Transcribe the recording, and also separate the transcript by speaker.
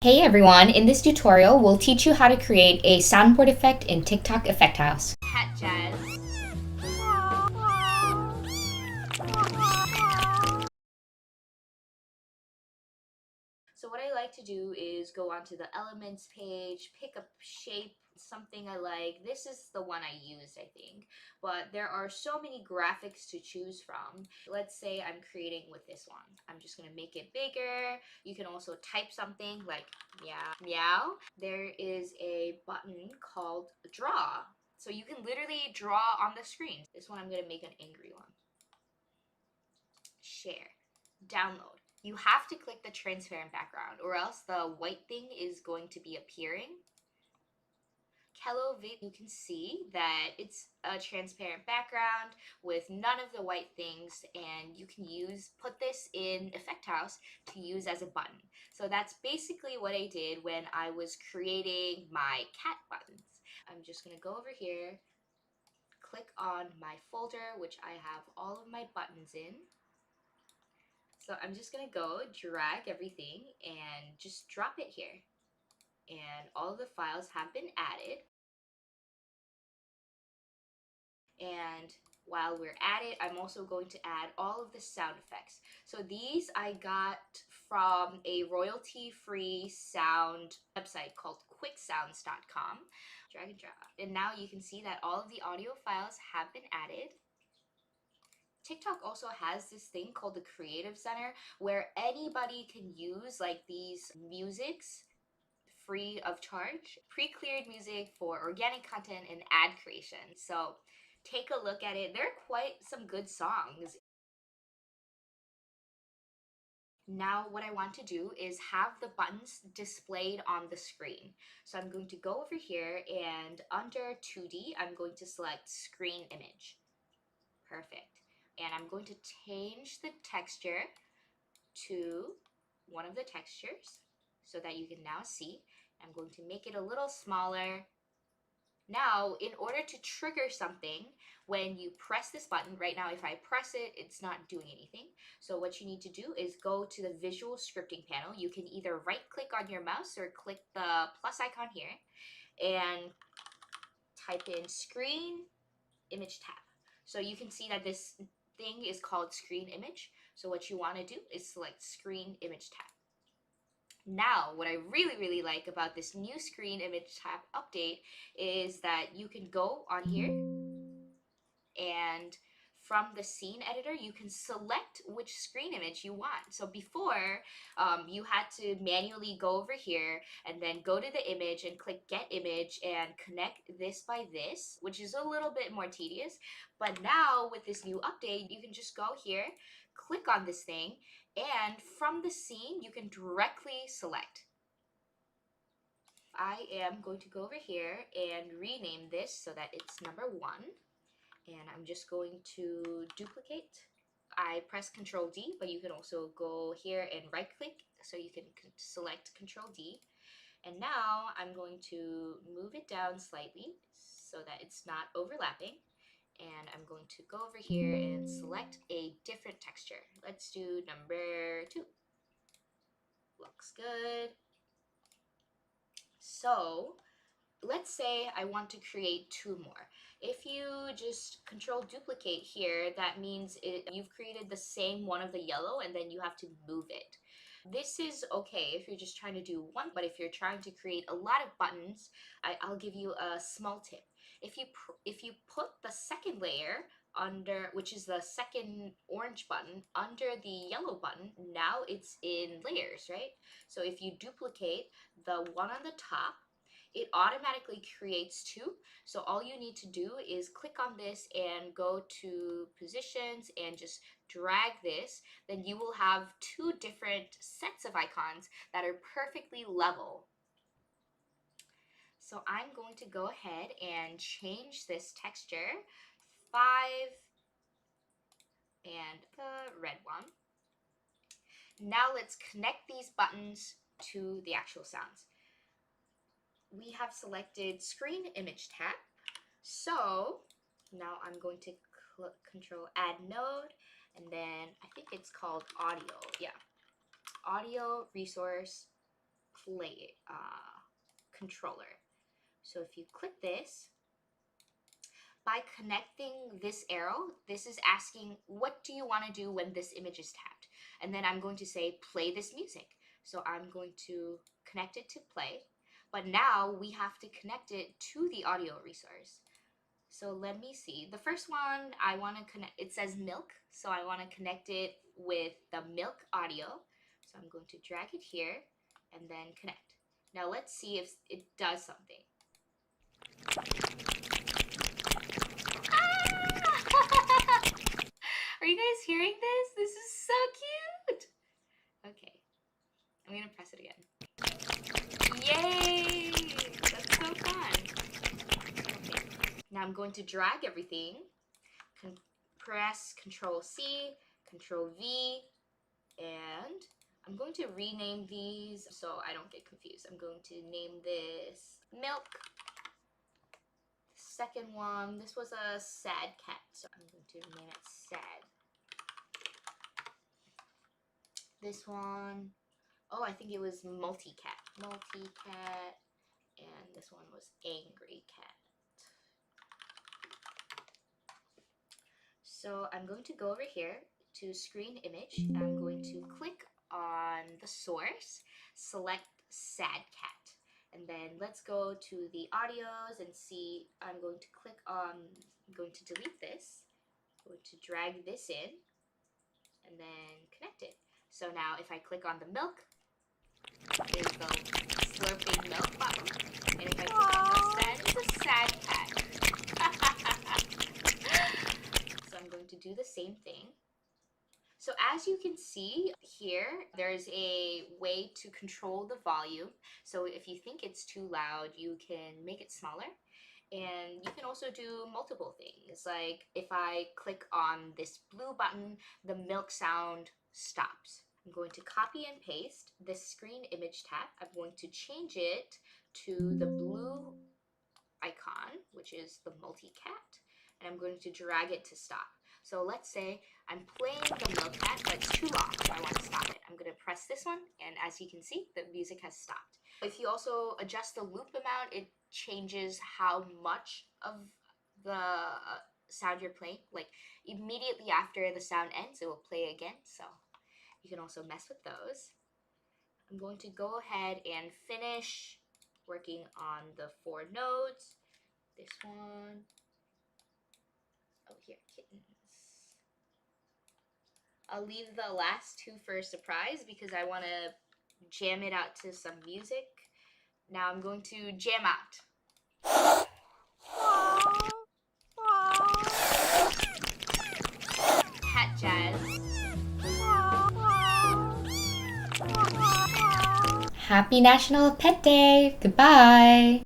Speaker 1: Hey everyone, in this tutorial we'll teach you how to create a soundboard effect in TikTok Effect House. Cat Jazz. So what I like to do is go onto the elements page, pick a shape, something I like. This is the one I used, I think, but there are so many graphics to choose from. Let's say I'm creating with this one. I'm just gonna make it bigger. You can also type something like meow, meow. There is a button called draw. So you can literally draw on the screen. This one I'm gonna make an angry one. Share, download. You have to click the transparent background or else the white thing is going to be appearing. Kelovit, you can see that it's a transparent background with none of the white things, and you can put this in Effect House to use as a button. So that's basically what I did when I was creating my cat buttons. I'm just gonna go over here, click on my folder, which I have all of my buttons in. So I'm just gonna go drag everything and just drop it here. And all of the files have been added. And while we're at it, I'm also going to add all of the sound effects. So these I got from a royalty-free sound website called quicksounds.com. Drag and drop. And now you can see that all of the audio files have been added. TikTok also has this thing called the Creative Center where anybody can use like these musics free of charge, pre-cleared music for organic content and ad creation. So take a look at it. There are quite some good songs. Now what I want to do is have the buttons displayed on the screen. So I'm going to go over here and under 2D, I'm going to select screen image. Perfect. And I'm going to change the texture to one of the textures so that you can now see. I'm going to make it a little smaller. Now, in order to trigger something, when you press this button, right now if I press it, it's not doing anything. So what you need to do is go to the visual scripting panel. You can either right click on your mouse or click the plus icon here and type in screen image tab. So you can see that this thing is called screen image. So what you want to do is select screen image tab. Now, what I really like about this new screen image tab update is that you can go on here and from the scene editor, you can select which screen image you want. So before, you had to manually go over here and then go to the image and click get image and connect this by this, which is a little bit more tedious. But now with this new update, you can just go here, click on this thing, and from the scene, you can directly select. I am going to go over here and rename this so that it's number 1. And I'm just going to duplicate. I press Control D, but you can also go here and right click so you can select Control D. And now I'm going to move it down slightly so that it's not overlapping. And I'm going to go over here and select a different texture. Let's do number 2. Looks good. So let's say I want to create 2 more. If you just control duplicate here, that means you've created the same one of the yellow and then you have to move it. This is okay if you're just trying to do one, but if you're trying to create a lot of buttons, I'll give you a small tip. If you put the second layer under, which is the second orange button, under the yellow button, now it's in layers, right? So if you duplicate the one on the top, it automatically creates 2. So all you need to do is click on this and go to positions and just drag this. Then you will have 2 different sets of icons that are perfectly level. So I'm going to go ahead and change this texture 5 and the red one. Now let's connect these buttons to the actual sounds. We have selected screen image tab. So now I'm going to control add node, and then I think it's called audio. Yeah, audio resource play controller. So if you click this, by connecting this arrow, this is asking, what do you want to do when this image is tapped? And then I'm going to say, play this music. So I'm going to connect it to play. But now we have to connect it to the audio resource. So let me see. The first one, I want to connect, it says milk. So I want to connect it with the milk audio. So I'm going to drag it here and then connect. Now let's see if it does something. Are you guys hearing this? This is so cute. Okay, I'm gonna press it again. Yay! That's so fun. Okay, now I'm going to drag everything. Press Control C, Control V, and I'm going to rename these so I don't get confused. I'm going to name this Milk. Second one, this was a sad cat, so I'm going to name it Sad. This one, oh, I think it was Multi-Cat. Multi-Cat, and this one was Angry Cat. So I'm going to go over here to Screen Image. I'm going to click on the source, select Sad Cat. And then let's go to the audios and see, I'm going to click on, I'm going to delete this, I'm going to drag this in, and then connect it. So now if I click on the milk, there's the slurping milk button. And if I click on the sad, it's a sad cat. So I'm going to do the same thing. So as you can see here, there's a way to control the volume. So if you think it's too loud, you can make it smaller. And you can also do multiple things. Like if I click on this blue button, the milk sound stops. I'm going to copy and paste this Screen Image tab. I'm going to change it to the blue icon, which is the Multi-Cat. And I'm going to drag it to stop. So let's say I'm playing the milk cat, but it's too long, so I want to stop it. I'm going to press this one, and as you can see, the music has stopped. If you also adjust the loop amount, it changes how much of the sound you're playing. Like immediately after the sound ends, it will play again. So you can also mess with those. I'm going to go ahead and finish working on the 4 notes. This one. Oh, here, kittens. I'll leave the last 2 for a surprise because I want to jam it out to some music. Now I'm going to jam out. Cat jazz. Happy National Pet Day! Goodbye!